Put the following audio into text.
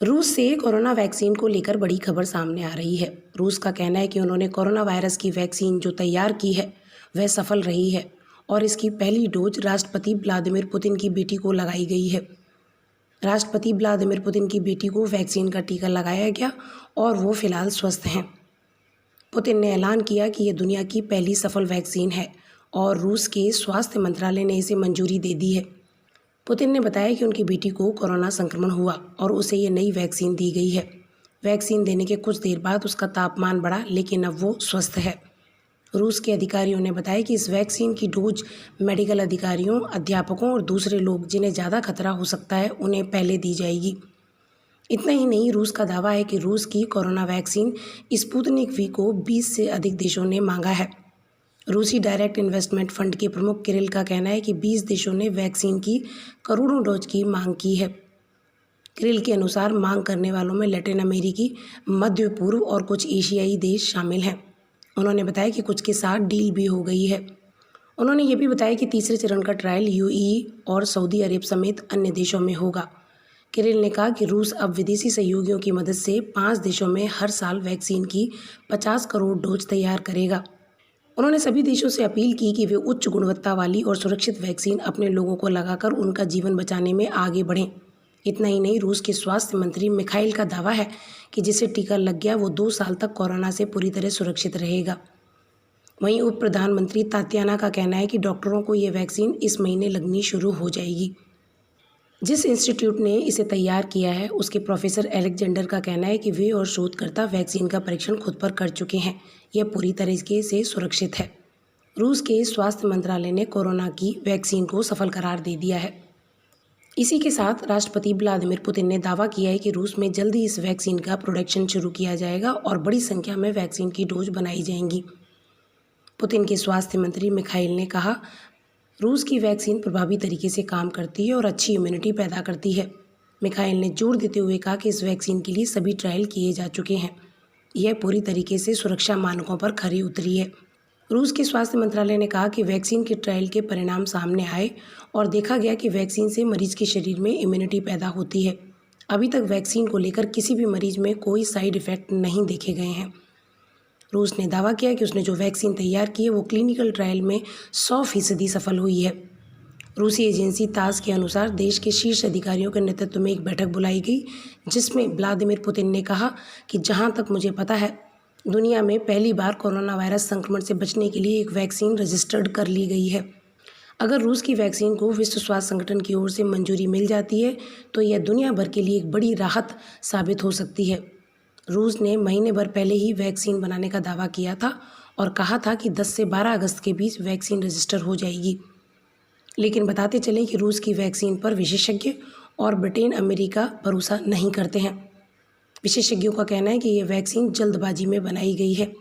रूस से corona vaccine को लेकर बड़ी खबर सामने आ रही है। रूस का कहना है कि उन्होंने कोरोना वायरस की वैक्सीन जो तैयार की है वह सफल रही है और इसकी पहली डोज राष्ट्रपति व्लादिमीर पुतिन की बेटी को लगाई गई है। राष्ट्रपति व्लादिमीर पुतिन की बेटी को वैक्सीन का टीका लगाया गया और वो फिलहाल स्वस्थ हैं। पुतिन ने ऐलान किया कि ये दुनिया की पहली सफल वैक्सीन है और रूस के स्वास्थ्य मंत्रालय ने इसे मंजूरी दे दी है। पुतिन ने बताया कि उनकी बेटी को कोरोना संक्रमण हुआ और उसे ये नई वैक्सीन दी गई है। वैक्सीन देने के कुछ देर बाद उसका तापमान बढ़ा, लेकिन अब वो स्वस्थ है। रूस के अधिकारियों ने बताया कि इस वैक्सीन की डोज मेडिकल अधिकारियों, अध्यापकों और दूसरे लोग जिन्हें ज़्यादा खतरा हो सकता है उन्हें पहले दी जाएगी। इतना ही नहीं, रूस का दावा है कि रूस की कोरोना वैक्सीन स्पुतनिक वी को 20 से अधिक देशों ने मांगा है। रूसी डायरेक्ट इन्वेस्टमेंट फंड के प्रमुख किरिल का कहना है कि 20 देशों ने वैक्सीन की करोड़ों डोज की मांग की है। किरिल के अनुसार मांग करने वालों में लैटिन अमेरिकी, मध्य पूर्व और कुछ एशियाई देश शामिल हैं। उन्होंने बताया कि कुछ के साथ डील भी हो गई है। उन्होंने ये भी बताया कि तीसरे चरण का ट्रायल यूएई और सऊदी अरब समेत अन्य देशों में होगा। किरिल ने कहा कि रूस अब विदेशी सहयोगियों की मदद से 5 देशों में हर साल वैक्सीन की 50 करोड़ डोज तैयार करेगा। उन्होंने सभी देशों से अपील की कि वे उच्च गुणवत्ता वाली और सुरक्षित वैक्सीन अपने लोगों को लगाकर उनका जीवन बचाने में आगे बढ़ें। इतना ही नहीं, रूस के स्वास्थ्य मंत्री मिखाइल का दावा है कि जिसे टीका लग गया वो 2 साल तक कोरोना से पूरी तरह सुरक्षित रहेगा। वहीं उप प्रधानमंत्री तात्याना का कहना है कि डॉक्टरों को ये वैक्सीन इस महीने लगनी शुरू हो जाएगी। जिस इंस्टीट्यूट ने इसे तैयार किया है उसके प्रोफेसर एलेक्जेंडर का कहना है कि वे और शोधकर्ता वैक्सीन का परीक्षण खुद पर कर चुके हैं। यह पूरी तरीके से सुरक्षित है। रूस के स्वास्थ्य मंत्रालय ने कोरोना की वैक्सीन को सफल करार दे दिया है। इसी के साथ राष्ट्रपति व्लादिमीर पुतिन ने दावा किया है कि रूस में जल्द ही इस वैक्सीन का प्रोडक्शन शुरू किया जाएगा और बड़ी संख्या में वैक्सीन की डोज बनाई जाएंगी। पुतिन के स्वास्थ्य मंत्री मिखाइल ने कहा, रूस की वैक्सीन प्रभावी तरीके से काम करती है और अच्छी इम्यूनिटी पैदा करती है। मिखाइल ने जोर देते हुए कहा कि इस वैक्सीन के लिए सभी ट्रायल किए जा चुके हैं। यह पूरी तरीके से सुरक्षा मानकों पर खरी उतरी है। रूस के स्वास्थ्य मंत्रालय ने कहा कि वैक्सीन के ट्रायल के परिणाम सामने आए और देखा गया कि वैक्सीन से मरीज के शरीर में इम्यूनिटी पैदा होती है। अभी तक वैक्सीन को लेकर किसी भी मरीज में कोई साइड इफ़ेक्ट नहीं देखे गए हैं। रूस ने दावा किया कि उसने जो वैक्सीन तैयार की है वो क्लिनिकल ट्रायल में 100% सफल हुई है। रूसी एजेंसी तास के अनुसार देश के शीर्ष अधिकारियों के नेतृत्व में एक बैठक बुलाई गई, जिसमें व्लादिमीर पुतिन ने कहा कि जहां तक मुझे पता है, दुनिया में पहली बार कोरोना वायरस संक्रमण से बचने के लिए एक वैक्सीन रजिस्टर्ड कर ली गई है। अगर रूस की वैक्सीन को विश्व स्वास्थ्य संगठन की ओर से मंजूरी मिल जाती है तो यह दुनिया भर के लिए एक बड़ी राहत साबित हो सकती है। रूस ने महीने भर पहले ही वैक्सीन बनाने का दावा किया था और कहा था कि 10 से 12 अगस्त के बीच वैक्सीन रजिस्टर हो जाएगी। लेकिन बताते चलें कि रूस की वैक्सीन पर विशेषज्ञ और ब्रिटेन, अमेरिका भरोसा नहीं करते हैं। विशेषज्ञों का कहना है कि यह वैक्सीन जल्दबाजी में बनाई गई है।